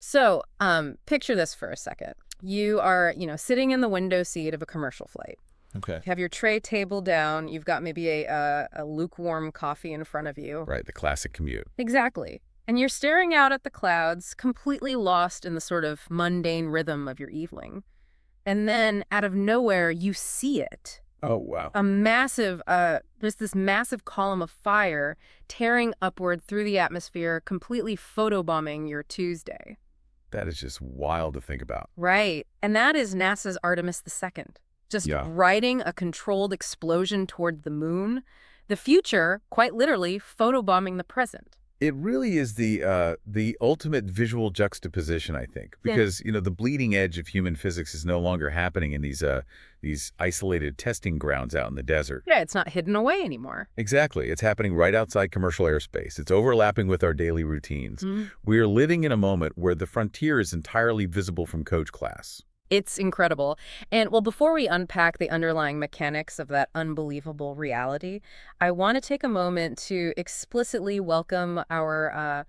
So, picture this for a second. You are, sitting in the window seat of a commercial flight. Okay. You have your tray table down. You've got maybe a lukewarm coffee in front of you. Right, the classic commute. Exactly. And you're staring out at the clouds, completely lost in the sort of mundane rhythm of your evening. And then, out of nowhere, you see it. Oh, wow. There's this massive column of fire tearing upward through the atmosphere, completely photobombing your Tuesday. That is just wild to think about. Right. And that is NASA's Artemis II. Just riding a controlled explosion toward the moon. The future, quite literally, photobombing the present. It really is the ultimate visual juxtaposition, I think, because the bleeding edge of human physics is no longer happening in these isolated testing grounds out in the desert. Yeah, it's not hidden away anymore. Exactly. It's happening right outside commercial airspace. It's overlapping with our daily routines. We are living in a moment where the frontier is entirely visible from coach class. It's incredible. And, well, before we unpack the underlying mechanics of that unbelievable reality, I want to take a moment to explicitly welcome our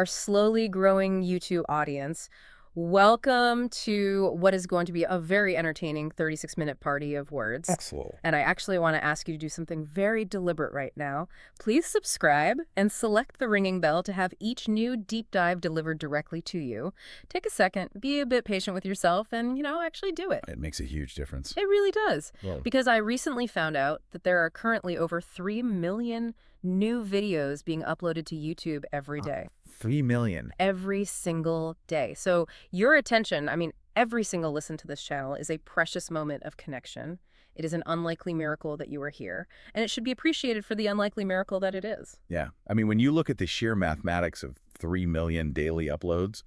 slowly growing YouTube audience. Welcome to what is going to be a very entertaining 36-minute party of words. Excellent. And I actually want to ask you to do something very deliberate right now. Please subscribe and select the ringing bell to have each new deep dive delivered directly to you. Take a second, be a bit patient with yourself, and, actually do it. It makes a huge difference. It really does. Well, because I recently found out that there are currently over 3 million new videos being uploaded to YouTube every day. 3 million. Every single day. So your attention, every single listen to this channel is a precious moment of connection. It is an unlikely miracle that you are here, and it should be appreciated for the unlikely miracle that it is. Yeah. When you look at the sheer mathematics of 3 million daily uploads,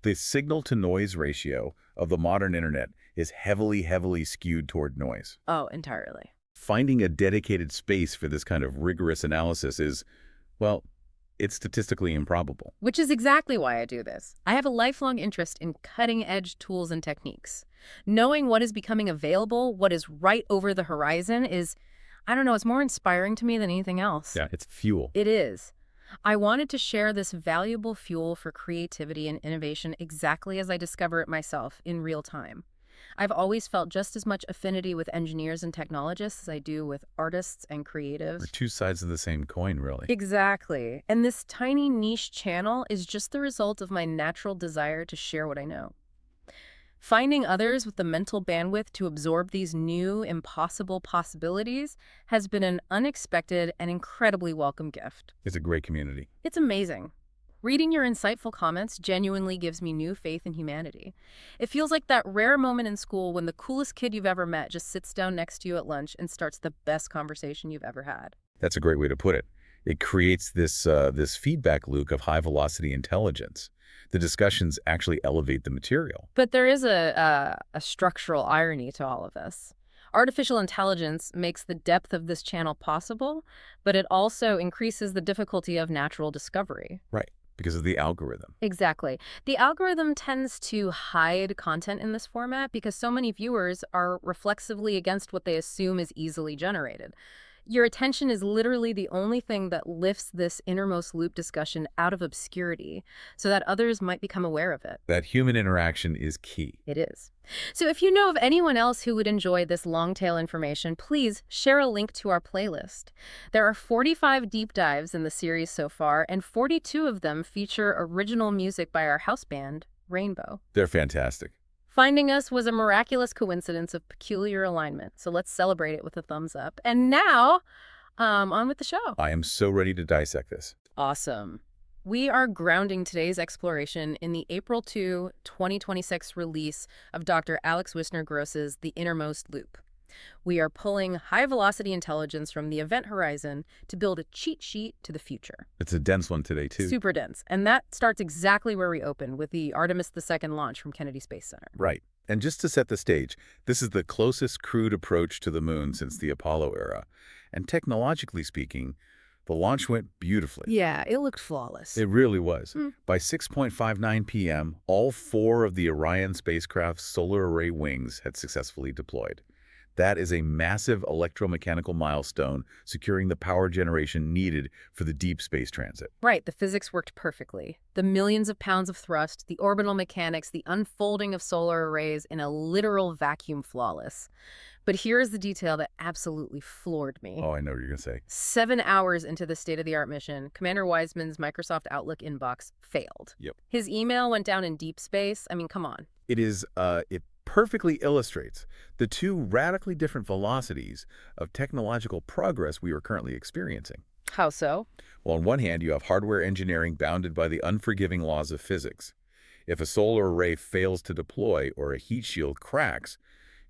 the signal-to-noise ratio of the modern internet is heavily, heavily skewed toward noise. Oh, entirely. Finding a dedicated space for this kind of rigorous analysis is, well, it's statistically improbable. Which is exactly why I do this. I have a lifelong interest in cutting-edge tools and techniques. Knowing what is becoming available, what is right over the horizon is, it's more inspiring to me than anything else. Yeah, it's fuel. It is. I wanted to share this valuable fuel for creativity and innovation exactly as I discover it myself in real time. I've always felt just as much affinity with engineers and technologists as I do with artists and creatives. We're two sides of the same coin, really. Exactly. And this tiny niche channel is just the result of my natural desire to share what I know. Finding others with the mental bandwidth to absorb these new, impossible possibilities has been an unexpected and incredibly welcome gift. It's a great community. It's amazing. Reading your insightful comments genuinely gives me new faith in humanity. It feels like that rare moment in school when the coolest kid you've ever met just sits down next to you at lunch and starts the best conversation you've ever had. That's a great way to put it. It creates this feedback loop of high-velocity intelligence. The discussions actually elevate the material. But there is a structural irony to all of this. Artificial intelligence makes the depth of this channel possible, but it also increases the difficulty of natural discovery. Right. Because of the algorithm. Exactly. The algorithm tends to hide content in this format because so many viewers are reflexively against what they assume is easily generated. Your attention is literally the only thing that lifts this innermost loop discussion out of obscurity so that others might become aware of it. That human interaction is key. It is. So if you know of anyone else who would enjoy this long-tail information, please share a link to our playlist. There are 45 deep dives in the series so far, and 42 of them feature original music by our house band, Rainbow. They're fantastic. Finding us was a miraculous coincidence of peculiar alignment, so let's celebrate it with a thumbs up. And now, on with the show. I am so ready to dissect this. Awesome. We are grounding today's exploration in the April 2, 2026 release of Dr. Alex Wisner-Gross's The Innermost Loop. We are pulling high-velocity intelligence from the event horizon to build a cheat sheet to the future. It's a dense one today, too. Super dense. And that starts exactly where we opened with the Artemis II launch from Kennedy Space Center. Right. And just to set the stage, this is the closest crewed approach to the moon since the Apollo era. And technologically speaking, the launch went beautifully. Yeah, it looked flawless. It really was. By 6:59 p.m., all 4 of the Orion spacecraft's solar array wings had successfully deployed. That is a massive electromechanical milestone securing the power generation needed for the deep space transit. Right, the physics worked perfectly. The millions of pounds of thrust, the orbital mechanics, the unfolding of solar arrays in a literal vacuum flawless. But here's the detail that absolutely floored me. Oh, I know what you're going to say. 7 hours into the state-of-the-art mission, Commander Wiseman's Microsoft Outlook inbox failed. Yep. His email went down in deep space. I mean, come on. It perfectly illustrates the two radically different velocities of technological progress we are currently experiencing. How so? Well, on one hand, you have hardware engineering bounded by the unforgiving laws of physics. If a solar array fails to deploy or a heat shield cracks,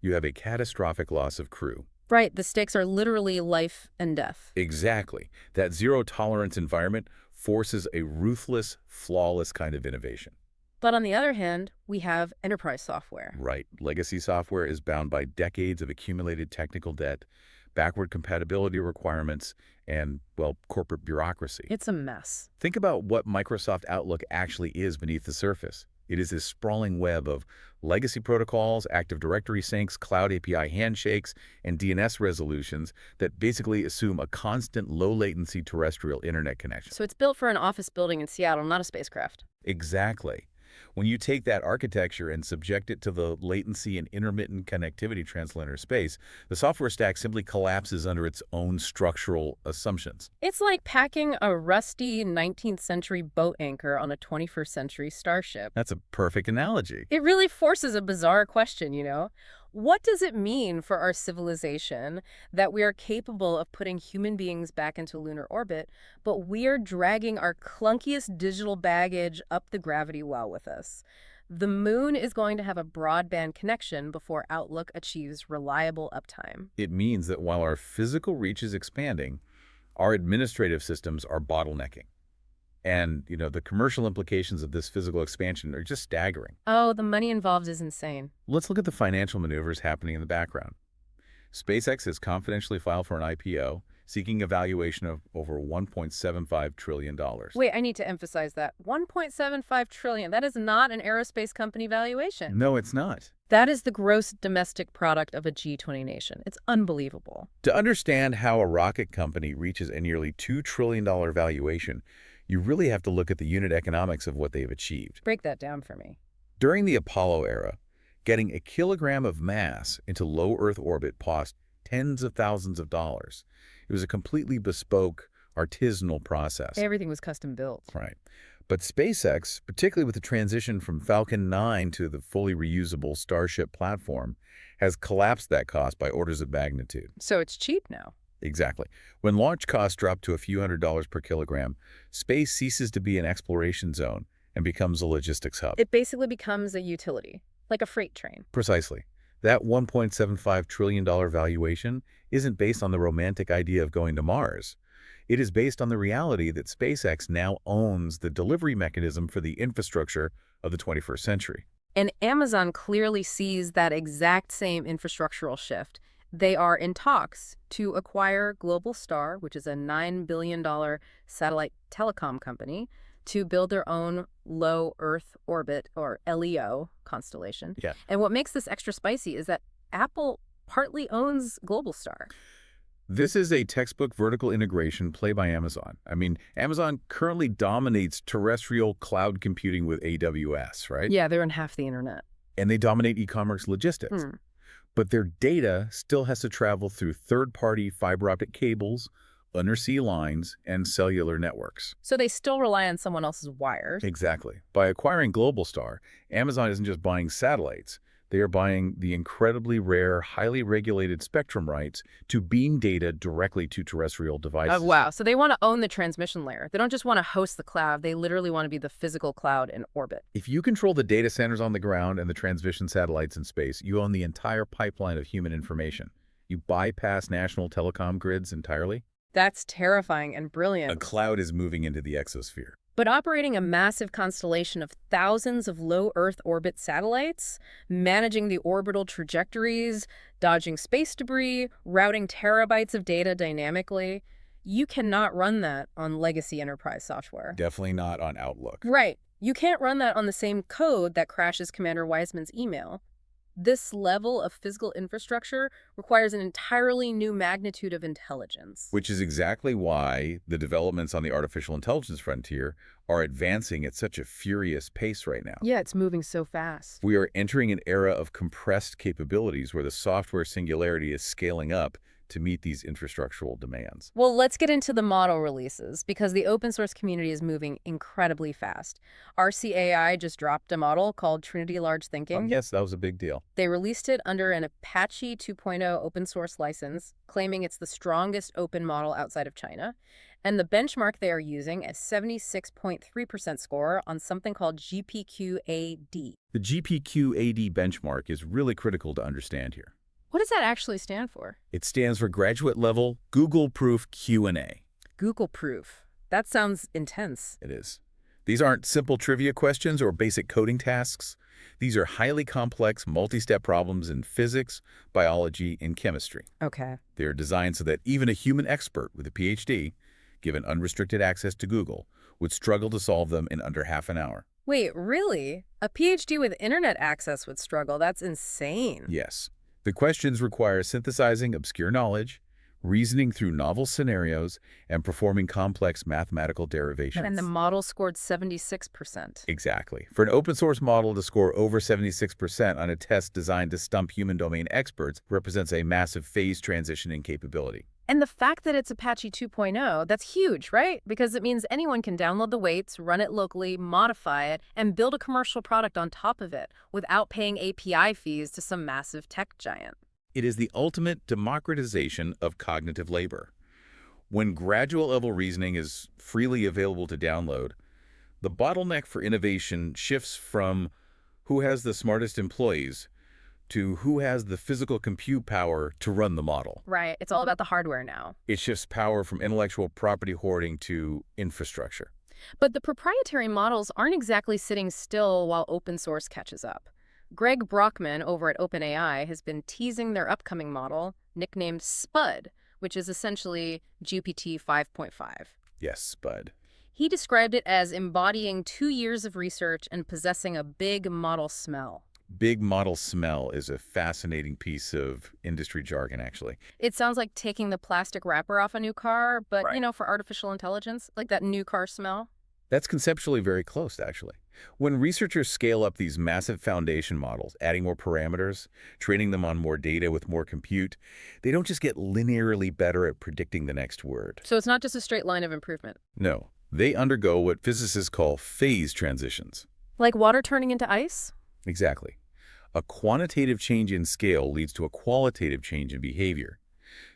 you have a catastrophic loss of crew. Right, the stakes are literally life and death. Exactly. That zero-tolerance environment forces a ruthless, flawless kind of innovation. But on the other hand, we have enterprise software. Right. Legacy software is bound by decades of accumulated technical debt, backward compatibility requirements, and, well, corporate bureaucracy. It's a mess. Think about what Microsoft Outlook actually is beneath the surface. It is this sprawling web of legacy protocols, Active Directory syncs, Cloud API handshakes, and DNS resolutions that basically assume a constant low-latency terrestrial internet connection. So it's built for an office building in Seattle, not a spacecraft. Exactly. When you take that architecture and subject it to the latency and intermittent connectivity translinear space, the software stack simply collapses under its own structural assumptions. It's like packing a rusty 19th century boat anchor on a 21st century starship. That's a perfect analogy. It really forces a bizarre question, you know? What does it mean for our civilization that we are capable of putting human beings back into lunar orbit, but we're dragging our clunkiest digital baggage up the gravity well with us? The moon is going to have a broadband connection before Outlook achieves reliable uptime. It means that while our physical reach is expanding, our administrative systems are bottlenecking. And, the commercial implications of this physical expansion are just staggering. Oh, the money involved is insane. Let's look at the financial maneuvers happening in the background. SpaceX has confidentially filed for an IPO, seeking a valuation of over $1.75 trillion. Wait, I need to emphasize that. $1.75 trillion. That is not an aerospace company valuation. No, it's not. That is the gross domestic product of a G20 nation. It's unbelievable. To understand how a rocket company reaches a nearly $2 trillion valuation, you really have to look at the unit economics of what they've achieved. Break that down for me. During the Apollo era, getting a kilogram of mass into low Earth orbit cost tens of thousands of dollars. It was a completely bespoke, artisanal process. Everything was custom built. Right. But SpaceX, particularly with the transition from Falcon 9 to the fully reusable Starship platform, has collapsed that cost by orders of magnitude. So it's cheap now. Exactly. When launch costs drop to a few $100s per kilogram, space ceases to be an exploration zone and becomes a logistics hub. It basically becomes a utility, like a freight train. Precisely. That $1.75 trillion valuation isn't based on the romantic idea of going to Mars. It is based on the reality that SpaceX now owns the delivery mechanism for the infrastructure of the 21st century. And Amazon clearly sees that exact same infrastructural shift. They are in talks to acquire Globalstar, which is a $9 billion satellite telecom company, to build their own low Earth orbit, or LEO, constellation. Yeah. And what makes this extra spicy is that Apple partly owns Globalstar. This is a textbook vertical integration play by Amazon. I mean, Amazon currently dominates terrestrial cloud computing with AWS, right? Yeah, they're in half the internet. And they dominate e-commerce logistics. But their data still has to travel through third-party fiber optic cables, undersea lines, and cellular networks. So they still rely on someone else's wires. Exactly. By acquiring Globalstar, Amazon isn't just buying satellites. They are buying the incredibly rare, highly regulated spectrum rights to beam data directly to terrestrial devices. Oh, wow. So they want to own the transmission layer. They don't just want to host the cloud. They literally want to be the physical cloud in orbit. If you control the data centers on the ground and the transmission satellites in space, you own the entire pipeline of human information. You bypass national telecom grids entirely. That's terrifying and brilliant. A cloud is moving into the exosphere. But operating a massive constellation of thousands of low Earth orbit satellites, managing the orbital trajectories, dodging space debris, routing terabytes of data dynamically, you cannot run that on legacy enterprise software. Definitely not on Outlook. Right. You can't run that on the same code that crashes Commander Wiseman's email. This level of physical infrastructure requires an entirely new magnitude of intelligence. Which is exactly why the developments on the artificial intelligence frontier are advancing at such a furious pace right now. Yeah, it's moving so fast. We are entering an era of compressed capabilities where the software singularity is scaling up to meet these infrastructural demands. Well, let's get into the model releases because the open source community is moving incredibly fast. RCAI just dropped a model called Trinity Large Thinking. Yes, that was a big deal. They released it under an Apache 2.0 open source license, claiming it's the strongest open model outside of China. And the benchmark they are using is 76.3% score on something called GPQ-AD. The GPQ-AD benchmark is really critical to understand here. What does that actually stand for? It stands for Graduate Level Google Proof Q&A. Google Proof. That sounds intense. It is. These aren't simple trivia questions or basic coding tasks. These are highly complex, multi-step problems in physics, biology, and chemistry. Okay. They're designed so that even a human expert with a PhD, given unrestricted access to Google, would struggle to solve them in under half an hour. Wait, really? A PhD with internet access would struggle? That's insane. Yes. The questions require synthesizing obscure knowledge, reasoning through novel scenarios, and performing complex mathematical derivations. And the model scored 76%. Exactly. For an open source model to score over 76% on a test designed to stump human domain experts represents a massive phase transition in capability. And the fact that it's Apache 2.0, that's huge, right? Because it means anyone can download the weights, run it locally, modify it, and build a commercial product on top of it without paying API fees to some massive tech giant. It is the ultimate democratization of cognitive labor. When graduate level reasoning is freely available to download, the bottleneck for innovation shifts from who has the smartest employees to who has the physical compute power to run the model. Right. It's all about the hardware now. It shifts power from intellectual property hoarding to infrastructure. But the proprietary models aren't exactly sitting still while open source catches up. Greg Brockman over at OpenAI has been teasing their upcoming model, nicknamed Spud, which is essentially GPT 5.5. Yes, Spud. He described it as embodying 2 years of research and possessing a big model smell. Big model smell is a fascinating piece of industry jargon, actually. It sounds like taking the plastic wrapper off a new car, but, Right. for artificial intelligence, like that new car smell. That's conceptually very close, actually. When researchers scale up these massive foundation models, adding more parameters, training them on more data with more compute, they don't just get linearly better at predicting the next word. So it's not just a straight line of improvement. No, they undergo what physicists call phase transitions. Like water turning into ice? Exactly. A quantitative change in scale leads to a qualitative change in behavior.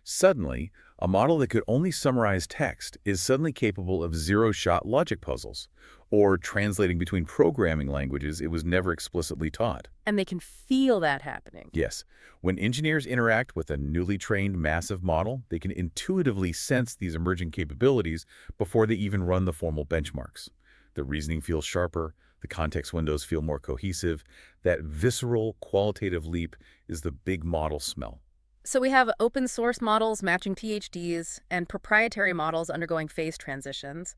Suddenly, a model that could only summarize text is suddenly capable of zero-shot logic puzzles, or translating between programming languages it was never explicitly taught. And they can feel that happening. Yes, when engineers interact with a newly trained massive model, they can intuitively sense these emerging capabilities before they even run the formal benchmarks. The reasoning feels sharper, the context windows feel more cohesive. That visceral, qualitative leap is the big model smell. So we have open source models matching PhDs and proprietary models undergoing phase transitions.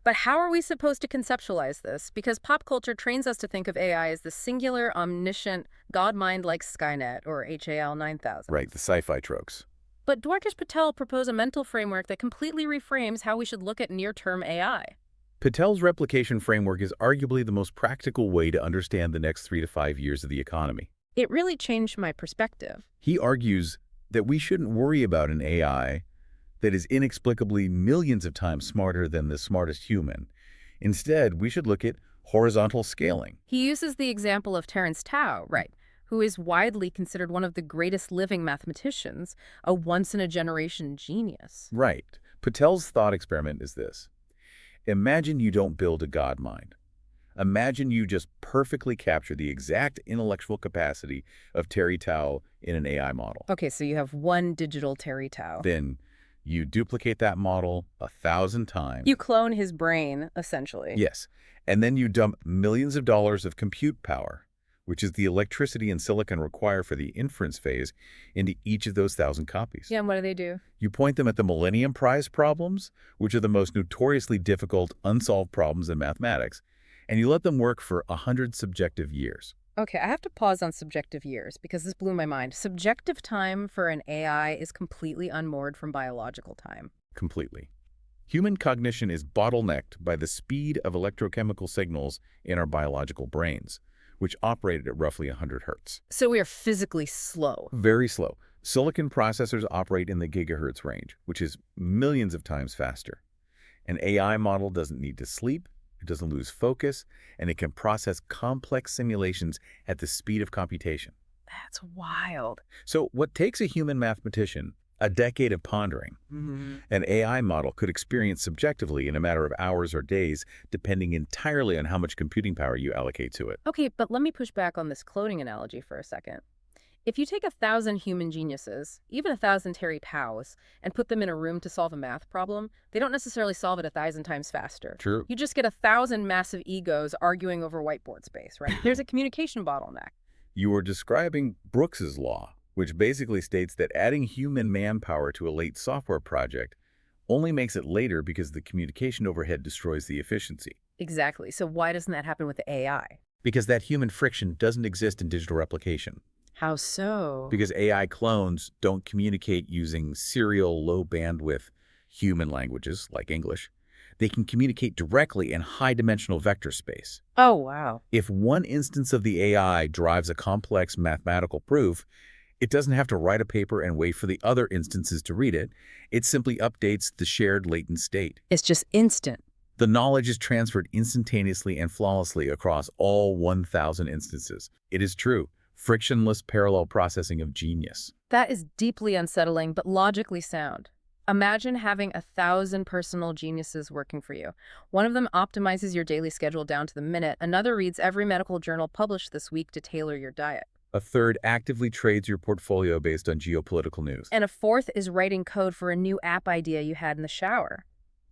But how are we supposed to conceptualize this? Because pop culture trains us to think of AI as the singular, omniscient, God-mind like Skynet or HAL 9000. Right, the sci-fi tropes. But Dwarkesh Patel proposed a mental framework that completely reframes how we should look at near-term AI. Patel's replication framework is arguably the most practical way to understand the next 3 to 5 years of the economy. It really changed my perspective. He argues that we shouldn't worry about an AI that is inexplicably millions of times smarter than the smartest human. Instead, we should look at horizontal scaling. He uses the example of Terry Tao, right, who is widely considered one of the greatest living mathematicians, a once-in-a-generation genius. Right. Patel's thought experiment is this. Imagine you don't build a God mind. Imagine you just perfectly capture the exact intellectual capacity of Terry Tao in an AI model. Okay, so you have one digital Terry Tao. Then you duplicate that model 1,000 times. You clone his brain, essentially. Yes. And then you dump millions of dollars of compute power, which is the electricity and silicon required for the inference phase, into each of those 1,000 copies. Yeah, and what do? You point them at the Millennium Prize problems, which are the most notoriously difficult, unsolved problems in mathematics, and you let them work for 100 subjective years. Okay, I have to pause on subjective years because this blew my mind. Subjective time for an AI is completely unmoored from biological time. Completely. Human cognition is bottlenecked by the speed of electrochemical signals in our biological brains, which operate at roughly 100 hertz. So we are physically slow. Very slow. Silicon processors operate in the gigahertz range, which is millions of times faster. An AI model doesn't need to sleep, it doesn't lose focus, and it can process complex simulations at the speed of computation. That's wild. So what takes a human mathematician a decade of pondering, an AI model could experience subjectively in a matter of hours or days, depending entirely on how much computing power you allocate to it. Okay, but let me push back on this cloning analogy for a second. If you take 1,000 human geniuses, even 1,000 Terry Taos, and put them in a room to solve a math problem, they don't necessarily solve it 1,000 times faster. True. You just get 1,000 massive egos arguing over whiteboard space, right? There's a communication bottleneck. You are describing Brooks's law, which basically states that adding human manpower to a late software project only makes it later because the communication overhead destroys the efficiency. Exactly. So why doesn't that happen with the AI? Because that human friction doesn't exist in digital replication. How so? Because AI clones don't communicate using serial low-bandwidth human languages like English. They can communicate directly in high-dimensional vector space. Oh, wow. If one instance of the AI drives a complex mathematical proof, it doesn't have to write a paper and wait for the other instances to read it. It simply updates the shared latent state. It's just instant. The knowledge is transferred instantaneously and flawlessly across all 1,000 instances. It is true. Frictionless parallel processing of genius. That is deeply unsettling, but logically sound. Imagine having 1,000 personal geniuses working for you. One of them optimizes your daily schedule down to the minute. Another reads every medical journal published this week to tailor your diet. A third actively trades your portfolio based on geopolitical news. And a fourth is writing code for a new app idea you had in the shower.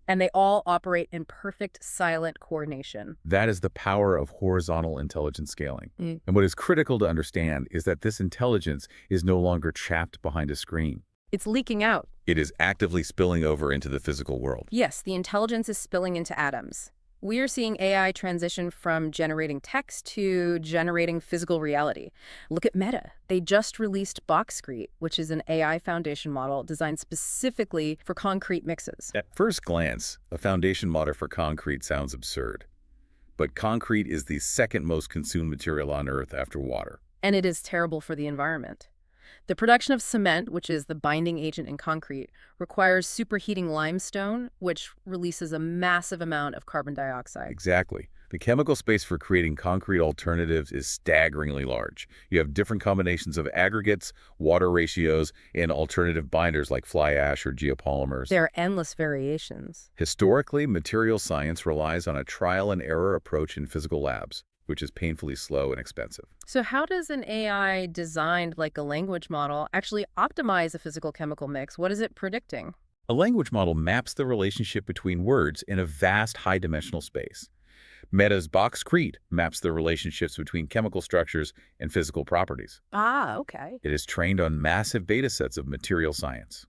And they all operate in perfect silent coordination. That is the power of horizontal intelligence scaling. Mm. And what is critical to understand is that this intelligence is no longer trapped behind a screen. It's leaking out. It is actively spilling over into the physical world. Yes, the intelligence is spilling into atoms. We are seeing AI transition from generating text to generating physical reality. Look at Meta. They just released Boxcrete, which is an AI foundation model designed specifically for concrete mixes. At first glance, a foundation model for concrete sounds absurd. But concrete is the second most consumed material on Earth after water. And it is terrible for the environment. The production of cement, which is the binding agent in concrete, requires superheating limestone, which releases a massive amount of carbon dioxide. Exactly. The chemical space for creating concrete alternatives is staggeringly large. You have different combinations of aggregates, water ratios, and alternative binders like fly ash or geopolymers. There are endless variations. Historically, material science relies on a trial and error approach in physical labs, which is painfully slow and expensive. So how does an AI designed like a language model actually optimize a physical-chemical mix? What is it predicting? A language model maps the relationship between words in a vast high-dimensional space. Meta's Boxcrete maps the relationships between chemical structures and physical properties. Ah, okay. It is trained on massive data sets of material science.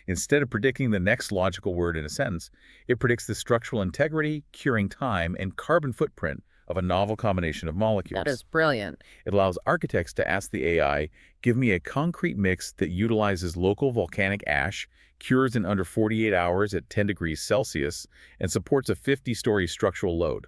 Instead of predicting the next logical word in a sentence, it predicts the structural integrity, curing time, and carbon footprint of a novel combination of molecules. That is brilliant. It allows architects to ask the AI, give me a concrete mix that utilizes local volcanic ash, cures in under 48 hours at 10 degrees Celsius, and supports a 50-story structural load.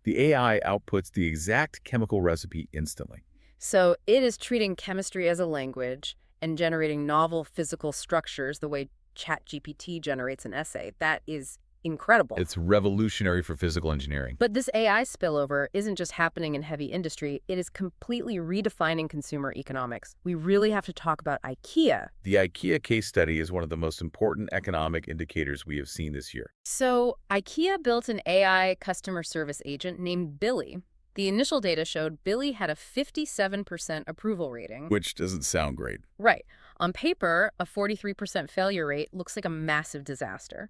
The AI outputs the exact chemical recipe instantly. So it is treating chemistry as a language and generating novel physical structures the way ChatGPT generates an essay. That is incredible. It's revolutionary for physical engineering. But this AI spillover isn't just happening in heavy industry. It is completely redefining consumer economics. We really have to talk about IKEA. The IKEA case study is one of the most important economic indicators we have seen this year. So IKEA built an AI customer service agent named Billy. The initial data showed Billy had a 57% approval rating. Which doesn't sound great. Right. On paper, a 43% failure rate looks like a massive disaster.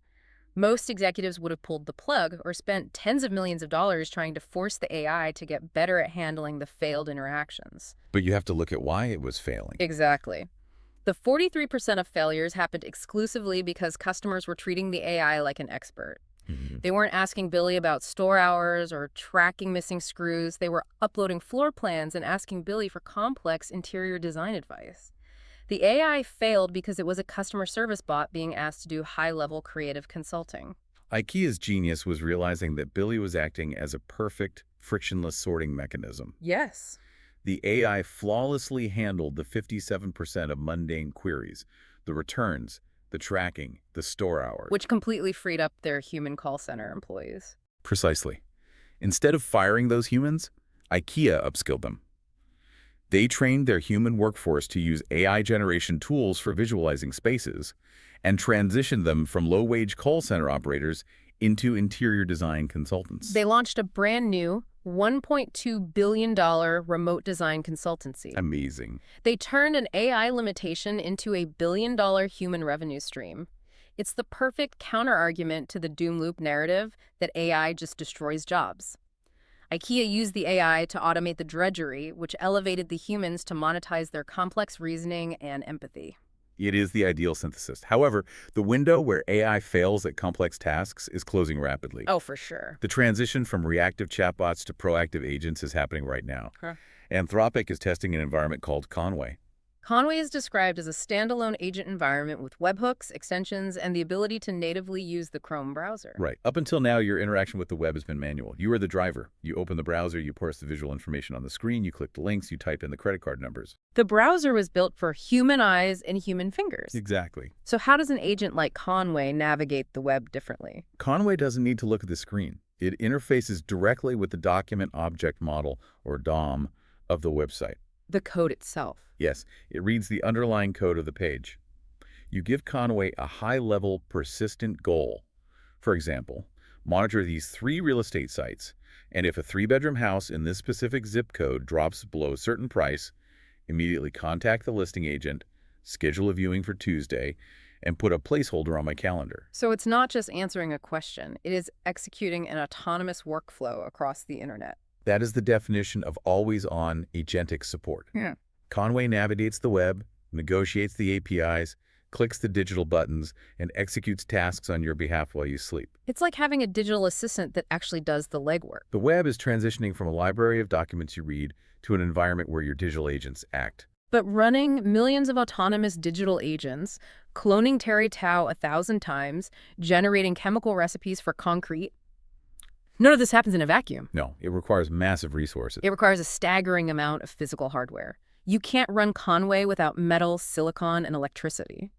Most executives would have pulled the plug or spent tens of millions of dollars trying to force the AI to get better at handling the failed interactions. But you have to look at why it was failing. Exactly. The 43% of failures happened exclusively because customers were treating the AI like an expert. Mhm. They weren't asking Billy about store hours or tracking missing screws. They were uploading floor plans and asking Billy for complex interior design advice. The AI failed because it was a customer service bot being asked to do high-level creative consulting. IKEA's genius was realizing that Billy was acting as a perfect, frictionless sorting mechanism. Yes. The AI flawlessly handled the 57% of mundane queries, the returns, the tracking, the store hours. Which completely freed up their human call center employees. Precisely. Instead of firing those humans, IKEA upskilled them. They trained their human workforce to use AI generation tools for visualizing spaces and transitioned them from low-wage call center operators into interior design consultants. They launched a brand new $1.2 billion remote design consultancy. Amazing. They turned an AI limitation into a billion-dollar human revenue stream. It's the perfect counterargument to the doom loop narrative that AI just destroys jobs. IKEA used the AI to automate the drudgery, which elevated the humans to monetize their complex reasoning and empathy. It is the ideal synthesis. However, the window where AI fails at complex tasks is closing rapidly. Oh, for sure. The transition from reactive chatbots to proactive agents is happening right now. Huh. Anthropic is testing an environment called Conway. Conway is described as a standalone agent environment with webhooks, extensions, and the ability to natively use the Chrome browser. Right. Up until now, your interaction with the web has been manual. You are the driver. You open the browser, you parse the visual information on the screen, you click the links, you type in the credit card numbers. The browser was built for human eyes and human fingers. Exactly. So how does an agent like Conway navigate the web differently? Conway doesn't need to look at the screen. It interfaces directly with the document object model, or DOM, of the website. The code itself. Yes, it reads the underlying code of the page. You give Conway a high-level, persistent goal. For example, monitor these 3 real estate sites, and if a 3-bedroom house in this specific zip code drops below a certain price, immediately contact the listing agent, schedule a viewing for Tuesday, and put a placeholder on my calendar. So it's not just answering a question, it is executing an autonomous workflow across the internet. That is the definition of always-on agentic support. Yeah. Conway navigates the web, negotiates the APIs, clicks the digital buttons, and executes tasks on your behalf while you sleep. It's like having a digital assistant that actually does the legwork. The web is transitioning from a library of documents you read to an environment where your digital agents act. But running millions of autonomous digital agents, cloning Terry Tao 1,000 times, generating chemical recipes for concrete, none of this happens in a vacuum. No, it requires massive resources. It requires a staggering amount of physical hardware. You can't run Conway without metal, silicon, and electricity.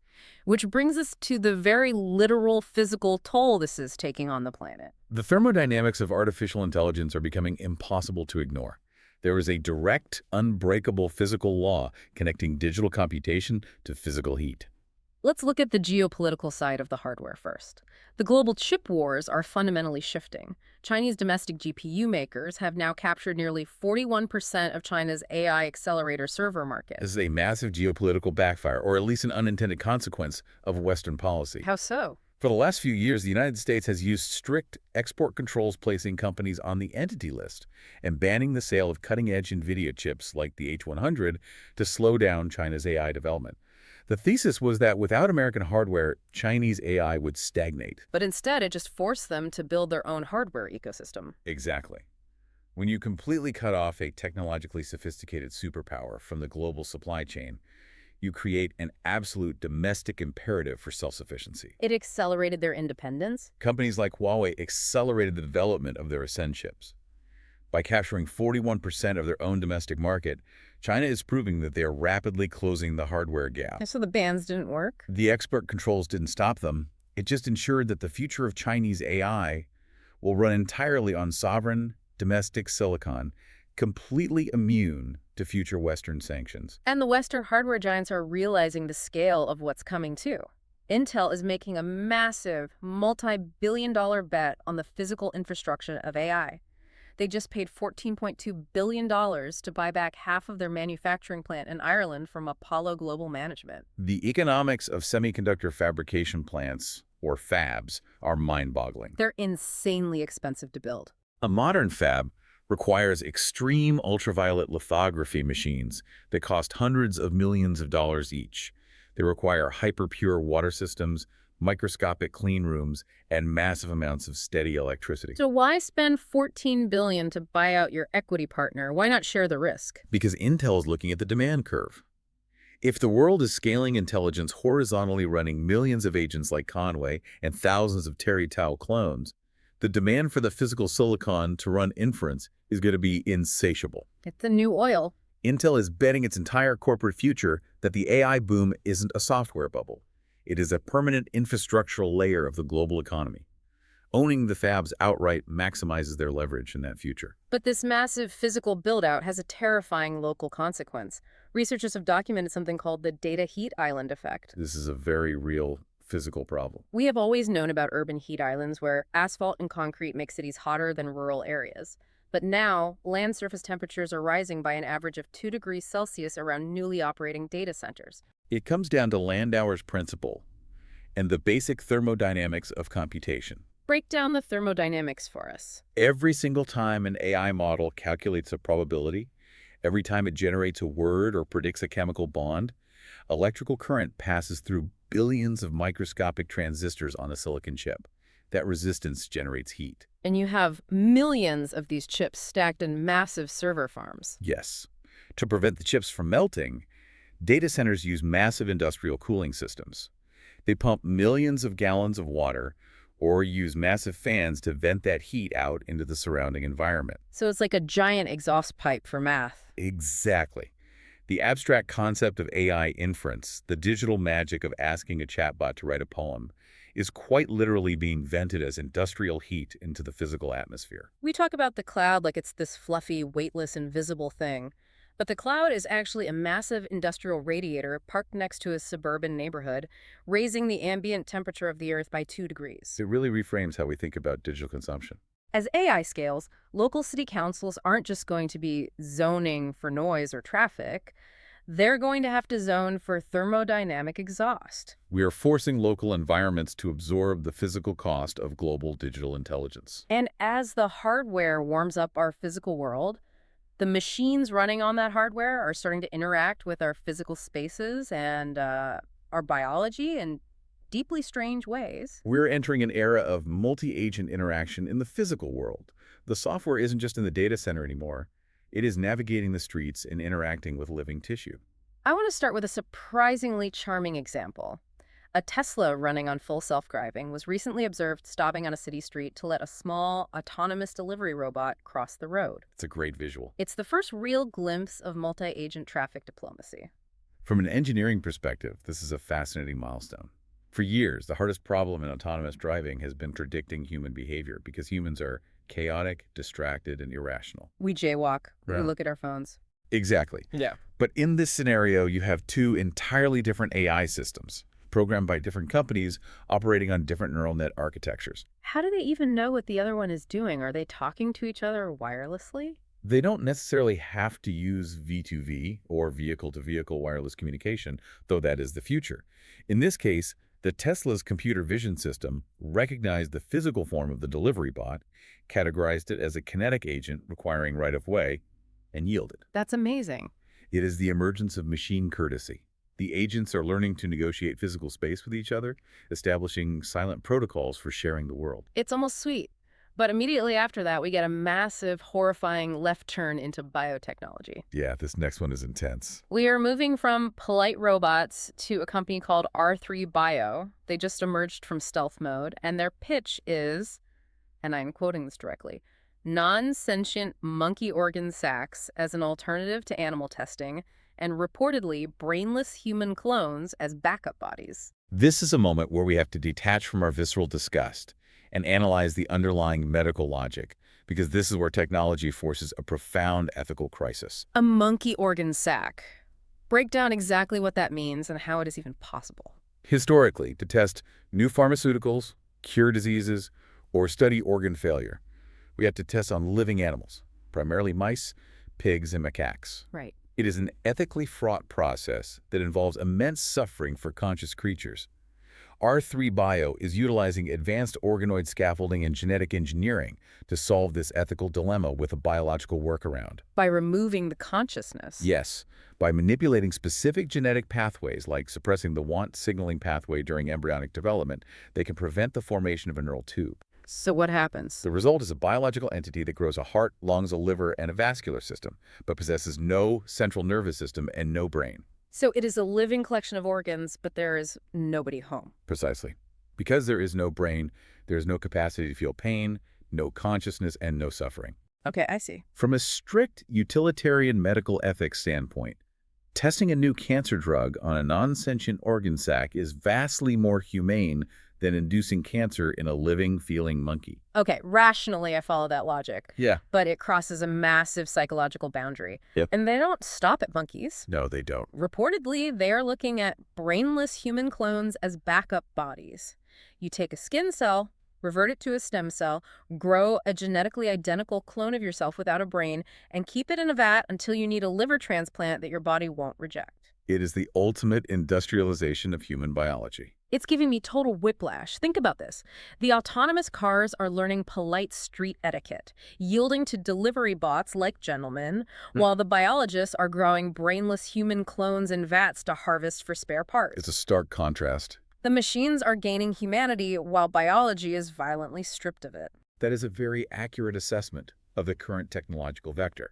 Which brings us to the very literal physical toll this is taking on the planet. The thermodynamics of artificial intelligence are becoming impossible to ignore. There is a direct, unbreakable physical law connecting digital computation to physical heat. Let's look at the geopolitical side of the hardware first. The global chip wars are fundamentally shifting. Chinese domestic GPU makers have now captured nearly 41% of China's AI accelerator server market. This is a massive geopolitical backfire, or at least an unintended consequence of Western policy. How so? For the last few years, the United States has used strict export controls, placing companies on the entity list and banning the sale of cutting-edge NVIDIA chips like the H100 to slow down China's AI development. The thesis was that without American hardware, Chinese AI would stagnate. But instead, it just forced them to build their own hardware ecosystem. Exactly. When you completely cut off a technologically sophisticated superpower from the global supply chain, you create an absolute domestic imperative for self-sufficiency. It accelerated their independence. Companies like Huawei accelerated the development of their Ascend chips. By capturing 41% of their own domestic market, China is proving that they are rapidly closing the hardware gap. So the bans didn't work? The export controls didn't stop them. It just ensured that the future of Chinese AI will run entirely on sovereign, domestic silicon, completely immune to future Western sanctions. And the Western hardware giants are realizing the scale of what's coming too. Intel is making a massive, multi-billion-dollar bet on the physical infrastructure of AI. They just paid $14.2 billion to buy back half of their manufacturing plant in Ireland from Apollo Global Management. The economics of semiconductor fabrication plants, or fabs, are mind-boggling. They're insanely expensive to build. A modern fab requires extreme ultraviolet lithography machines that cost hundreds of millions of dollars each. They require hyper-pure water systems, microscopic clean rooms, and massive amounts of steady electricity. So why spend $14 billion to buy out your equity partner? Why not share the risk? Because Intel is looking at the demand curve. If the world is scaling intelligence horizontally, running millions of agents like Conway and thousands of Terry Tao clones, the demand for the physical silicon to run inference is going to be insatiable. It's the new oil. Intel is betting its entire corporate future that the AI boom isn't a software bubble. It is a permanent infrastructural layer of the global economy. Owning the fabs outright maximizes their leverage in that future. But this massive physical build-out has a terrifying local consequence. Researchers have documented something called the data heat island effect. This is a very real physical problem. We have always known about urban heat islands where asphalt and concrete make cities hotter than rural areas. But now, land surface temperatures are rising by an average of 2 degrees Celsius around newly operating data centers. It comes down to Landauer's principle and the basic thermodynamics of computation. Break down the thermodynamics for us. Every single time an AI model calculates a probability, every time it generates a word or predicts a chemical bond, electrical current passes through billions of microscopic transistors on a silicon chip. That resistance generates heat. And you have millions of these chips stacked in massive server farms. Yes. To prevent the chips from melting, data centers use massive industrial cooling systems. They pump millions of gallons of water or use massive fans to vent that heat out into the surrounding environment. So it's like a giant exhaust pipe for math. Exactly. The abstract concept of AI inference, the digital magic of asking a chatbot to write a poem, is quite literally being vented as industrial heat into the physical atmosphere. We talk about the cloud like it's this fluffy, weightless, invisible thing. But the cloud is actually a massive industrial radiator parked next to a suburban neighborhood, raising the ambient temperature of the Earth by 2 degrees. It really reframes how we think about digital consumption. As AI scales, local city councils aren't just going to be zoning for noise or traffic. They're going to have to zone for thermodynamic exhaust. We are forcing local environments to absorb the physical cost of global digital intelligence. And as the hardware warms up our physical world, the machines running on that hardware are starting to interact with our physical spaces and our biology in deeply strange ways. We're entering an era of multi-agent interaction in the physical world. The software isn't just in the data center anymore. It is navigating the streets and interacting with living tissue. I want to start with a surprisingly charming example. A Tesla running on full self-driving was recently observed stopping on a city street to let a small, autonomous delivery robot cross the road. It's a great visual. It's the first real glimpse of multi-agent traffic diplomacy. From an engineering perspective, this is a fascinating milestone. For years, the hardest problem in autonomous driving has been predicting human behavior because humans are chaotic, distracted, and irrational. We jaywalk. Yeah. We look at our phones. Exactly. Yeah. But in this scenario, you have two entirely different AI systems, programmed by different companies, operating on different neural net architectures. How do they even know what the other one is doing? Are they talking to each other wirelessly? They don't necessarily have to use V2V or vehicle-to-vehicle wireless communication, though that is the future. In this case, the Tesla's computer vision system recognized the physical form of the delivery bot, categorized it as a kinetic agent requiring right-of-way, and yielded. That's amazing. It is the emergence of machine courtesy. The agents are learning to negotiate physical space with each other, establishing silent protocols for sharing the world. It's almost sweet. But immediately after that, we get a massive, horrifying left turn into biotechnology. Yeah, this next one is intense. We are moving from polite robots to a company called R3 Bio. They just emerged from stealth mode, and their pitch is, and I'm quoting this directly, non-sentient monkey organ sacs as an alternative to animal testing, and reportedly brainless human clones as backup bodies. This is a moment where we have to detach from our visceral disgust and analyze the underlying medical logic, because this is where technology forces a profound ethical crisis. A monkey organ sac. Break down exactly what that means and how it is even possible. Historically, to test new pharmaceuticals, cure diseases, or study organ failure, we had to test on living animals, primarily mice, pigs, and macaques. Right. It is an ethically fraught process that involves immense suffering for conscious creatures. R3 Bio is utilizing advanced organoid scaffolding and genetic engineering to solve this ethical dilemma with a biological workaround. By removing the consciousness. Yes, by manipulating specific genetic pathways like suppressing the want signaling pathway during embryonic development, they can prevent the formation of a neural tube. So what happens? The result is a biological entity that grows a heart, lungs, a liver, and a vascular system, but possesses no central nervous system and no brain. So it is a living collection of organs, but there is nobody home. Precisely. Because there is no brain, there is no capacity to feel pain, no consciousness, and no suffering. Okay, I see. From a strict utilitarian medical ethics standpoint, testing a new cancer drug on a non-sentient organ sac is vastly more humane than inducing cancer in a living, feeling monkey. Okay, rationally I follow that logic. Yeah. But it crosses a massive psychological boundary. Yep. And they don't stop at monkeys. No, they don't. Reportedly, they are looking at brainless human clones as backup bodies. You take a skin cell, revert it to a stem cell, grow a genetically identical clone of yourself without a brain, and keep it in a vat until you need a liver transplant that your body won't reject. It is the ultimate industrialization of human biology. It's giving me total whiplash. Think about this. The autonomous cars are learning polite street etiquette, yielding to delivery bots like gentlemen, while the biologists are growing brainless human clones in vats to harvest for spare parts. It's a stark contrast. The machines are gaining humanity while biology is violently stripped of it. That is a very accurate assessment of the current technological vector.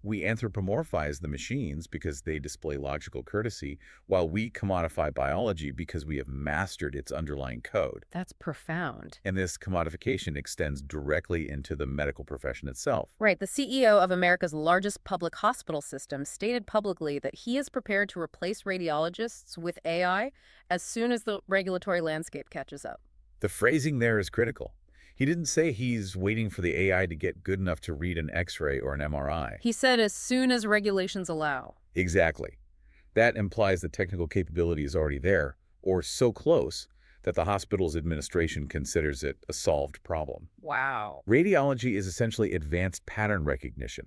We anthropomorphize the machines because they display logical courtesy, while we commodify biology because we have mastered its underlying code. That's profound. And this commodification extends directly into the medical profession itself. Right. The CEO of America's largest public hospital system stated publicly that he is prepared to replace radiologists with AI as soon as the regulatory landscape catches up. The phrasing there is critical. He didn't say he's waiting for the AI to get good enough to read an X-ray or an MRI. He said as soon as regulations allow. Exactly. That implies the technical capability is already there, or so close that the hospital's administration considers it a solved problem. Wow. Radiology is essentially advanced pattern recognition.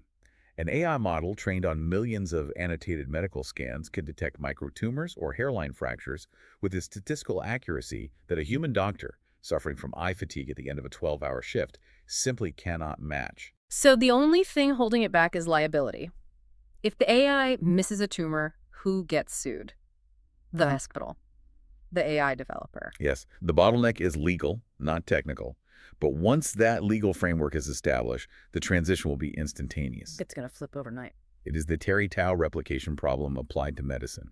An AI model trained on millions of annotated medical scans can detect microtumors or hairline fractures with a statistical accuracy that a human doctor suffering from eye fatigue at the end of a 12-hour shift simply cannot match. So the only thing holding it back is liability. If the AI misses a tumor, who gets sued? The hospital. The AI developer. Yes, the bottleneck is legal, not technical. But once that legal framework is established, the transition will be instantaneous. It's going to flip overnight. It is the Terry Tao replication problem applied to medicine.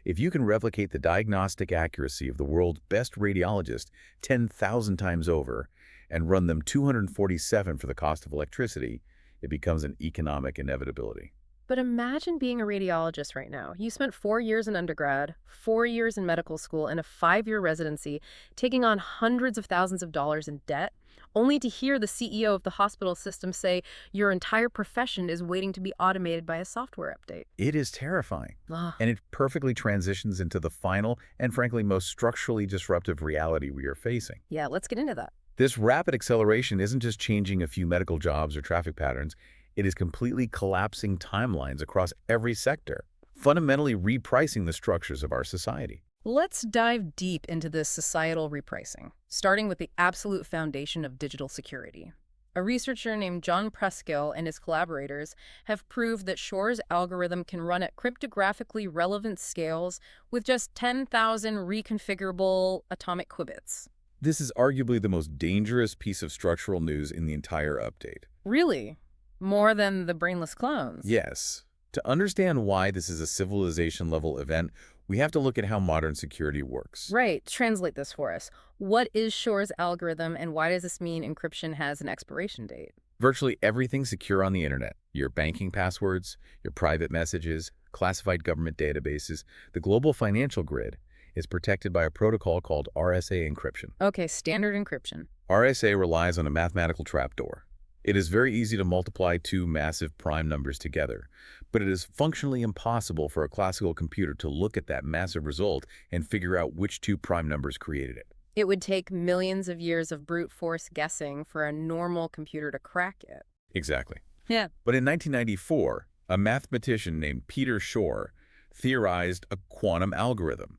If you can replicate the diagnostic accuracy of the world's best radiologist 10,000 times over and run them 247 for the cost of electricity, it becomes an economic inevitability. But imagine being a radiologist right now. You spent 4 years in undergrad, 4 years in medical school, and a 5-year residency, taking on hundreds of thousands of dollars in debt, only to hear the CEO of the hospital system say your entire profession is waiting to be automated by a software update. It is terrifying, Ugh. and it perfectly transitions into the final and frankly most structurally disruptive reality we are facing. Yeah, let's get into that. This rapid acceleration isn't just changing a few medical jobs or traffic patterns, it is completely collapsing timelines across every sector, fundamentally repricing the structures of our society. Let's dive deep into this societal repricing, starting with the absolute foundation of digital security. A researcher named John Preskill and his collaborators have proved that Shor's algorithm can run at cryptographically relevant scales with just 10,000 reconfigurable atomic qubits. This is arguably the most dangerous piece of structural news in the entire update. Really? More than the brainless clones? Yes. To understand why this is a civilization-level event, we have to look at how modern security works. Right. Translate this for us. What is Shor's algorithm, and why does this mean encryption has an expiration date? Virtually everything secure on the internet, your banking passwords, your private messages, classified government databases, the global financial grid, is protected by a protocol called RSA encryption. Okay, standard encryption. RSA relies on a mathematical trapdoor. It is very easy to multiply two massive prime numbers together, but it is functionally impossible for a classical computer to look at that massive result and figure out which two prime numbers created it. It would take millions of years of brute force guessing for a normal computer to crack it. Exactly. Yeah. But in 1994, a mathematician named Peter Shor theorized a quantum algorithm,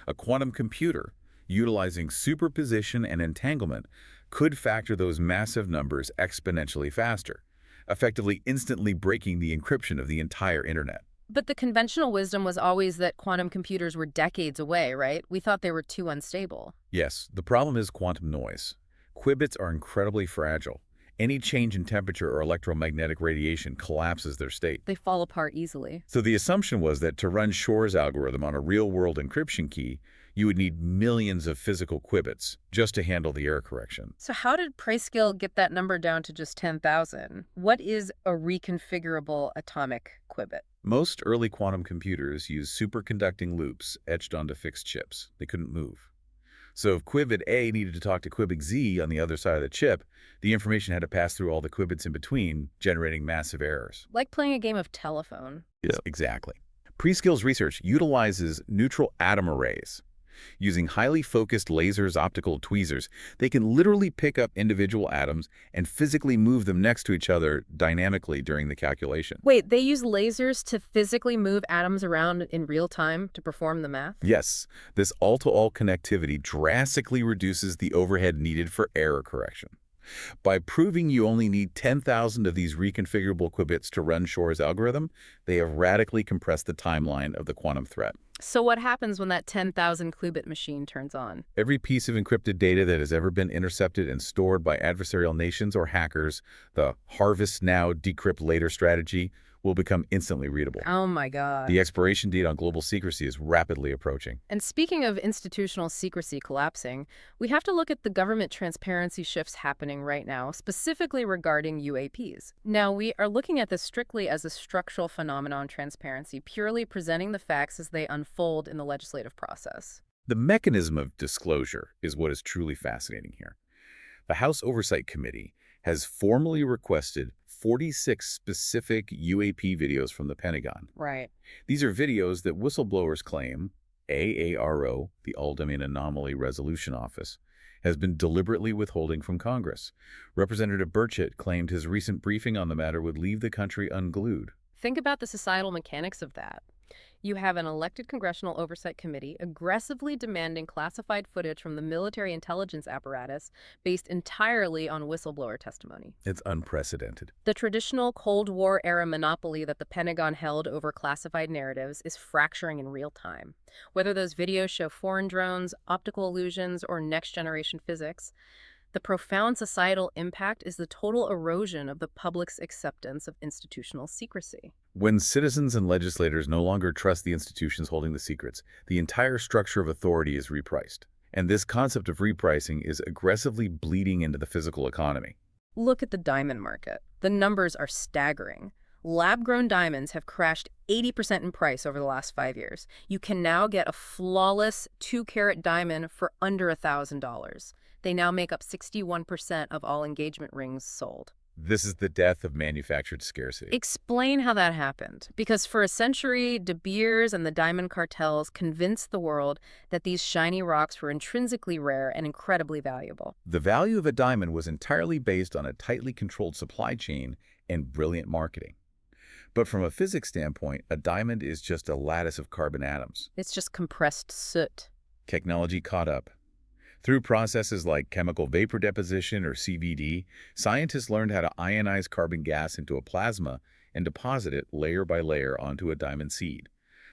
a quantum computer Utilizing superposition and entanglement could factor those massive numbers exponentially faster, effectively instantly breaking the encryption of the entire internet. But the conventional wisdom was always that quantum computers were decades away, right? We thought they were too unstable. Yes, the problem is quantum noise. Qubits are incredibly fragile. Any change in temperature or electromagnetic radiation collapses their state. They fall apart easily. So the assumption was that to run Shor's algorithm on a real-world encryption key, you would need millions of physical qubits just to handle the error correction. So how did Preskill get that number down to just 10,000? What is a reconfigurable atomic qubit? Most early quantum computers used superconducting loops etched onto fixed chips. They couldn't move. So if qubit A needed to talk to qubit Z on the other side of the chip, the information had to pass through all the qubits in between, generating massive errors. Like playing a game of telephone. Yeah. Exactly. Preskill's research utilizes neutral atom arrays. Using highly focused lasers, optical tweezers, they can literally pick up individual atoms and physically move them next to each other dynamically during the calculation. Wait, they use lasers to physically move atoms around in real time to perform the math? Yes, this all-to-all connectivity drastically reduces the overhead needed for error correction. By proving you only need 10,000 of these reconfigurable qubits to run Shor's algorithm, they have radically compressed the timeline of the quantum threat. So what happens when that 10,000 qubit machine turns on? Every piece of encrypted data that has ever been intercepted and stored by adversarial nations or hackers, the harvest now, decrypt later strategy, will become instantly readable. Oh my God. The expiration date on global secrecy is rapidly approaching. And speaking of institutional secrecy collapsing, we have to look at the government transparency shifts happening right now, specifically regarding UAPs. Now, we are looking at this strictly as a structural phenomenon transparency, purely presenting the facts as they unfold in the legislative process. The mechanism of disclosure is what is truly fascinating here. The House Oversight Committee has formally requested 46 specific UAP videos from the Pentagon. Right. These are videos that whistleblowers claim AARO, the Alderman Anomaly Resolution Office, has been deliberately withholding from Congress. Representative Burchett claimed his recent briefing on the matter would leave the country unglued. Think about the societal mechanics of that. You have an elected Congressional Oversight Committee aggressively demanding classified footage from the military intelligence apparatus based entirely on whistleblower testimony. It's unprecedented. The traditional Cold War-era monopoly that the Pentagon held over classified narratives is fracturing in real time. Whether those videos show foreign drones, optical illusions, or next-generation physics, the profound societal impact is the total erosion of the public's acceptance of institutional secrecy. When citizens and legislators no longer trust the institutions holding the secrets, the entire structure of authority is repriced. And this concept of repricing is aggressively bleeding into the physical economy. Look at the diamond market. The numbers are staggering. Lab-grown diamonds have crashed 80% in price over the last 5 years. You can now get a flawless 2-carat diamond for under $1,000. They now make up 61% of all engagement rings sold. This is the death of manufactured scarcity. Explain how that happened. Because for a century, De Beers and the diamond cartels convinced the world that these shiny rocks were intrinsically rare and incredibly valuable. The value of a diamond was entirely based on a tightly controlled supply chain and brilliant marketing. But from a physics standpoint, a diamond is just a lattice of carbon atoms. It's just compressed soot. Technology caught up. Through processes like chemical vapor deposition or CVD, scientists learned how to ionize carbon gas into a plasma and deposit it layer by layer onto a diamond seed.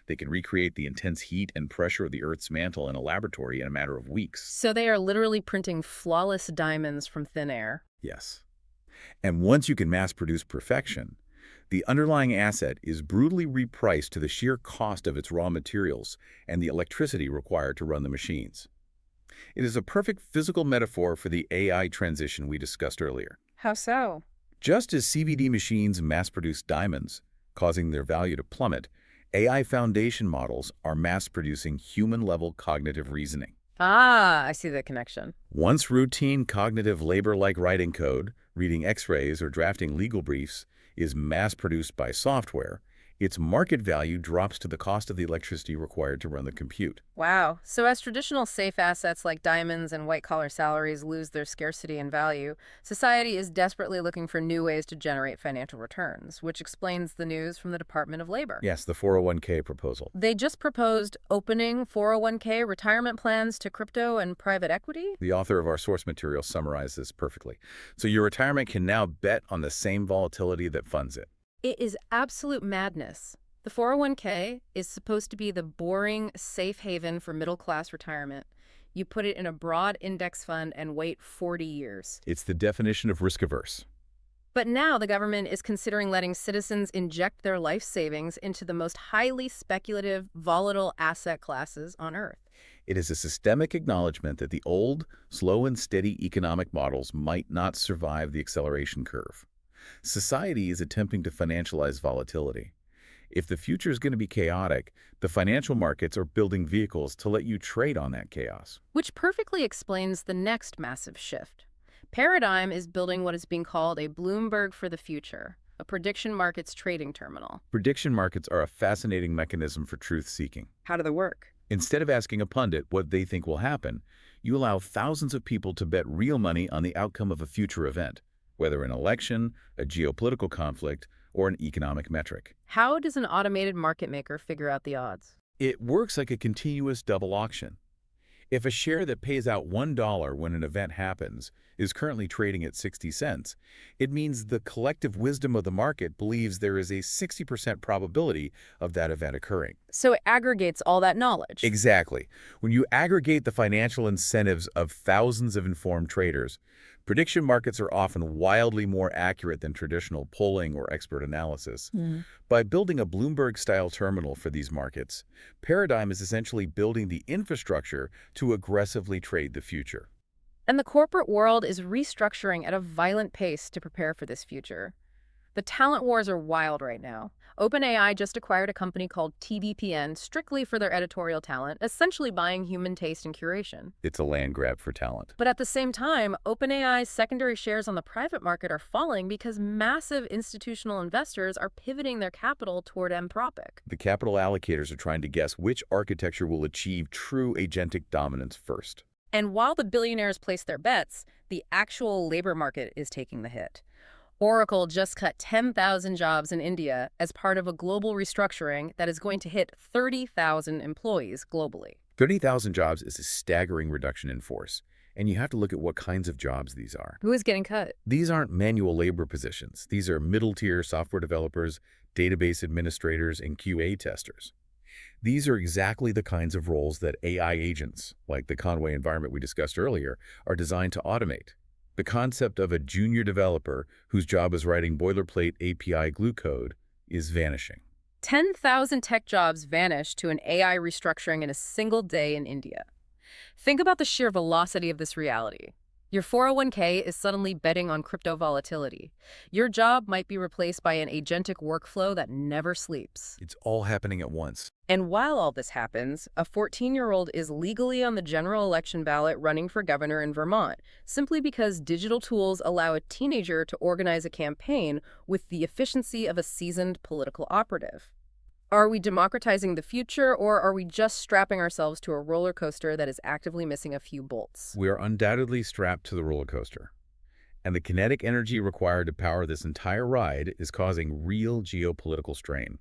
They can recreate the intense heat and pressure of the Earth's mantle in a laboratory in a matter of weeks. So they are literally printing flawless diamonds from thin air. Yes. And once you can mass-produce perfection, the underlying asset is brutally repriced to the sheer cost of its raw materials and the electricity required to run the machines. It is a perfect physical metaphor for the AI transition we discussed earlier. How so? Just as CVD machines mass-produce diamonds, causing their value to plummet, AI foundation models are mass-producing human-level cognitive reasoning. Ah, I see the connection. Once routine cognitive labor like writing code, reading X-rays, or drafting legal briefs is mass-produced by software, Its market value drops to the cost of the electricity required to run the compute. Wow. So as traditional safe assets like diamonds and white-collar salaries lose their scarcity and value, society is desperately looking for new ways to generate financial returns, which explains the news from the Department of Labor. Yes, the 401k proposal. They just proposed opening 401k retirement plans to crypto and private equity? The author of our source material summarized this perfectly. So your retirement can now bet on the same volatility that funds it. It is absolute madness. The 401k is supposed to be the boring, safe haven for middle-class retirement. You put it in a broad index fund and wait 40 years. It's the definition of risk-averse. But now the government is considering letting citizens inject their life savings into the most highly speculative, volatile asset classes on Earth. It is a systemic acknowledgement that the old, slow and steady economic models might not survive the acceleration curve. Society is attempting to financialize volatility. If the future is going to be chaotic, the financial markets are building vehicles to let you trade on that chaos. Which perfectly explains the next massive shift. Paradigm is building what is being called a Bloomberg for the future, a prediction markets trading terminal. Prediction markets are a fascinating mechanism for truth-seeking. How do they work? Instead of asking a pundit what they think will happen, you allow thousands of people to bet real money on the outcome of a future event, whether an election, a geopolitical conflict, or an economic metric. How does an automated market maker figure out the odds? It works like a continuous double auction. If a share that pays out $1 when an event happens is currently trading at 60 cents, it means the collective wisdom of the market believes there is a 60% probability of that event occurring. So it aggregates all that knowledge. Exactly. When you aggregate the financial incentives of thousands of informed traders, prediction markets are often wildly more accurate than traditional polling or expert analysis. By building a Bloomberg-style terminal for these markets, Paradigm is essentially building the infrastructure to aggressively trade the future. And the corporate world is restructuring at a violent pace to prepare for this future. The talent wars are wild right now. OpenAI just acquired a company called TBPN strictly for their editorial talent, essentially buying human taste and curation. It's a land grab for talent. But at the same time, OpenAI's secondary shares on the private market are falling because massive institutional investors are pivoting their capital toward Anthropic. The capital allocators are trying to guess which architecture will achieve true agentic dominance first. And while the billionaires place their bets, the actual labor market is taking the hit. Oracle just cut 10,000 jobs in India as part of a global restructuring that is going to hit 30,000 employees globally. 30,000 jobs is a staggering reduction in force, and you have to look at what kinds of jobs these are. Who is getting cut? These aren't manual labor positions. These are middle-tier software developers, database administrators, and QA testers. These are exactly the kinds of roles that AI agents, like the Conway environment we discussed earlier, are designed to automate. The concept of a junior developer whose job is writing boilerplate API glue code is vanishing. 10,000 tech jobs vanished to an AI restructuring in a single day in India. Think about the sheer velocity of this reality. Your 401k is suddenly betting on crypto volatility. Your job might be replaced by an agentic workflow that never sleeps. It's all happening at once. And while all this happens, a 14-year-old is legally on the general election ballot running for governor in Vermont, simply because digital tools allow a teenager to organize a campaign with the efficiency of a seasoned political operative. Are we democratizing the future, or are we just strapping ourselves to a roller coaster that is actively missing a few bolts? We are undoubtedly strapped to the roller coaster. And the kinetic energy required to power this entire ride is causing real geopolitical strain.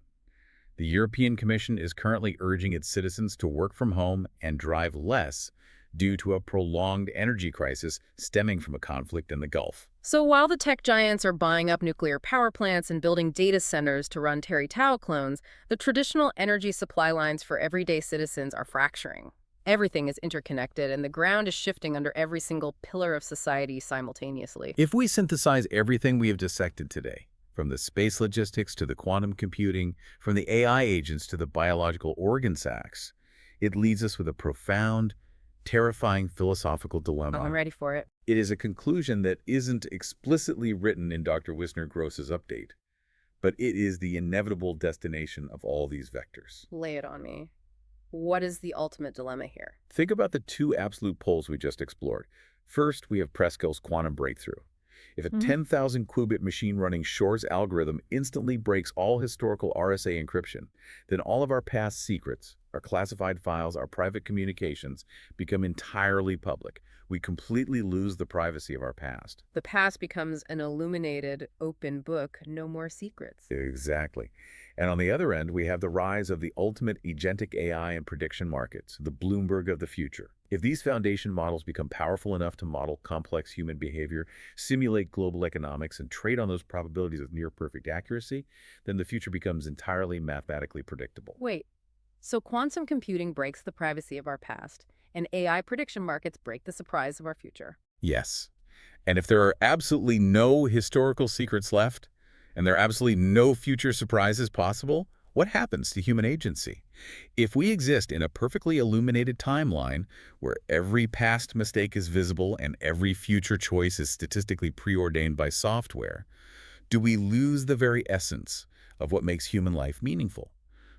The European Commission is currently urging its citizens to work from home and drive less due to a prolonged energy crisis stemming from a conflict in the Gulf. So while the tech giants are buying up nuclear power plants and building data centers to run Terry Tao clones, the traditional energy supply lines for everyday citizens are fracturing. Everything is interconnected, and the ground is shifting under every single pillar of society simultaneously. If we synthesize everything we have dissected today, from the space logistics to the quantum computing, from the AI agents to the biological organ sacs, it leads us with a profound, terrifying philosophical dilemma. I'm ready for it. It is a conclusion that isn't explicitly written in Dr. Wisner-Gross's update, but it is the inevitable destination of all these vectors. Lay it on me. What is the ultimate dilemma here? Think about the two absolute poles we just explored. First, we have Presco's quantum breakthrough. If a 10,000 qubit machine running Shor's algorithm instantly breaks all historical RSA encryption, then all of our past secrets, our classified files, our private communications become entirely public. We completely lose the privacy of our past. The past becomes an illuminated, open book, no more secrets. Exactly. And on the other end, we have the rise of the ultimate agentic AI and prediction markets, the Bloomberg of the future. If these foundation models become powerful enough to model complex human behavior, simulate global economics, and trade on those probabilities with near-perfect accuracy, then the future becomes entirely mathematically predictable. Wait, so quantum computing breaks the privacy of our past, and AI prediction markets break the surprise of our future. Yes. And if there are absolutely no historical secrets left, and there are absolutely no future surprises possible, what happens to human agency? If we exist in a perfectly illuminated timeline where every past mistake is visible and every future choice is statistically preordained by software, do we lose the very essence of what makes human life meaningful?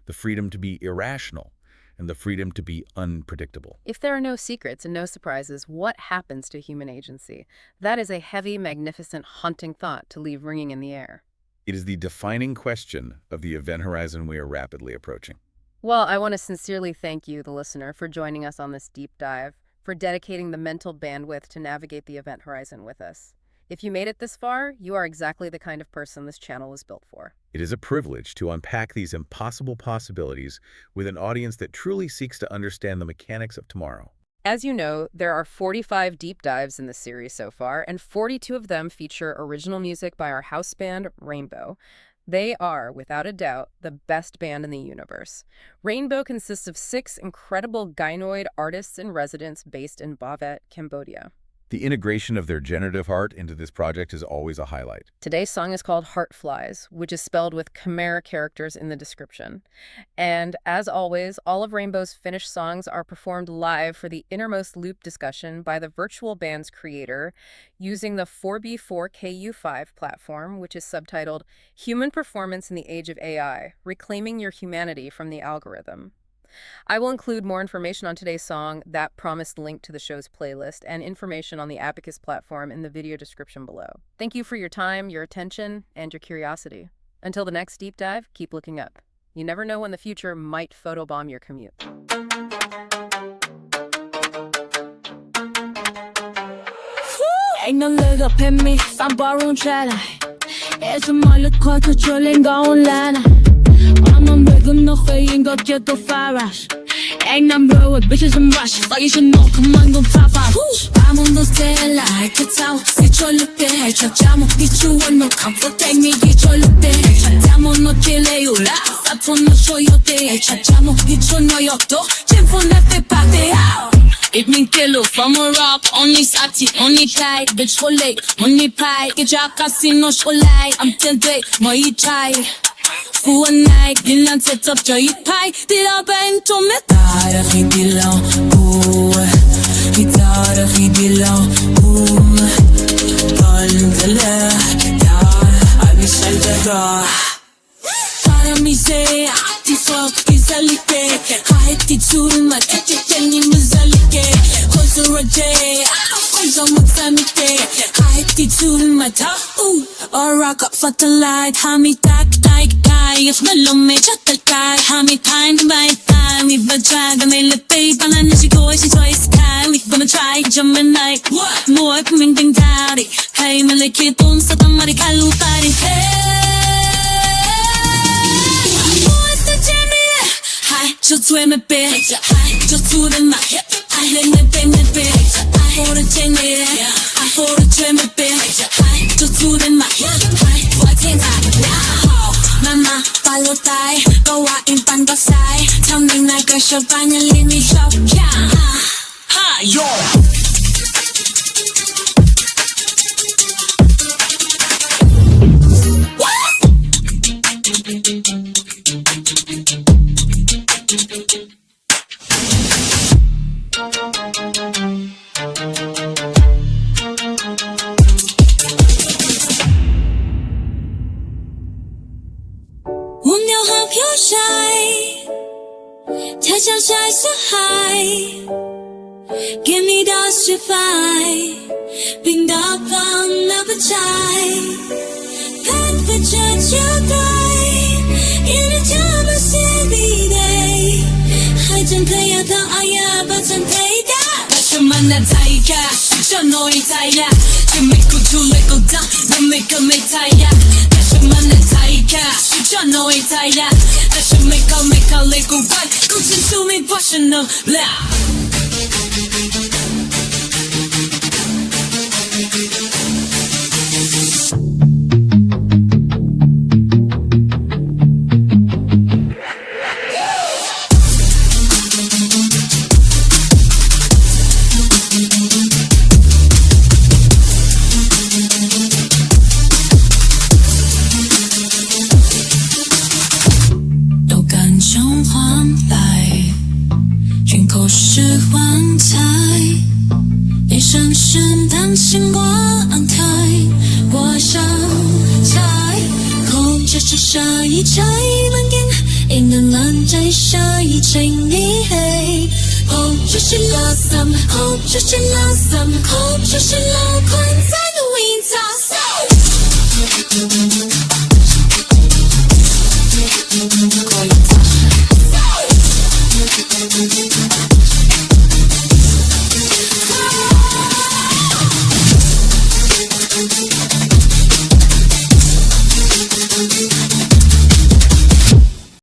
The freedom to be irrational and the freedom to be unpredictable. If there are no secrets and no surprises, what happens to human agency? That is a heavy, magnificent, haunting thought to leave ringing in the air. It is the defining question of the event horizon we are rapidly approaching. Well, I want to sincerely thank you, the listener, for joining us on this deep dive, for dedicating the mental bandwidth to navigate the event horizon with us. If you made it this far, you are exactly the kind of person this channel was built for. It is a privilege to unpack these impossible possibilities with an audience that truly seeks to understand the mechanics of tomorrow. As you know, there are 45 deep dives in this series so far, and 42 of them feature original music by our house band, Rainbow. They are, without a doubt, the best band in the universe. Rainbow consists of 6 incredible gynoid artists in residence based in Bavet, Cambodia. The integration of their generative art into this project is always a highlight. Today's song is called Heart Flies, which is spelled with chimera characters in the description. And as always, all of Rainbow's finished songs are performed live for the Innermost loop discussion by the virtual band's creator using the 4B4KU5 platform, which is subtitled Human Performance in the Age of AI, Reclaiming Your Humanity from the Algorithm. I will include more information on today's song, that promised link to the show's playlist, and information on the Abacus platform in the video description below. Thank you for your time, your attention, and your curiosity. Until the next deep dive, keep looking up. You never know when the future might photobomb your commute. Ain't no leg up in me, I'm borrowing cheddar. It's a mile cut to chilling going ladder. I'm begging no fame, got get the fire rush. Ain't number with bitches and rush. So you should know, come on, go top out. I'm on the stair like a tower. Get your look there, jam up, get you one no comfort. Take me, get your look there. Jam on no kill you laugh. I don't know, show your day. Jam up, get your no your door. Jam for left it back there. It mean kilo from a rock, only sati, only tight, bitch for late, only pie, get your casino show light, I'm till day, my tie. For a night, Dylan set up joy pie, did I bang to me? Tada, he belong, ooh, he tada, he belong, ooh, gone to left, I be sent to God. Tada, me say, the fuck is a lick, I hit it to my kitchen, you was a lick, cause you're a day, cause I'm a family day, I hit it to my top, ooh, or rock up for the light, how me that like guy, if me love me, chat the guy, how me time to buy time, we've been trying to make it pay, but I know she go, she's twice time, we've been trying to jump in like, what, more, coming thing daddy, hey, me like it, don't stop, I'm ready, I look at it, hey. Just swim a bit, just to the night. I let me bang a bit. I hold a chain it, I hold a trim a bit. Just to the night. What's in that? Mama, follow tie. Go out in band of side. Tell me like a shop and leave me shop. Yeah, ha, yo. Give me those to fight 冰岛放了不拆 Pack the church you die In a time of silly day 还真可以到爱呀不真配的那什么那太卡就诺一太呀就没顾出来勾当我没个没太呀那什么那太卡就诺一太呀那什么没考虑过外勾成出没发生了Hope just lost some, hope just lost some, hope just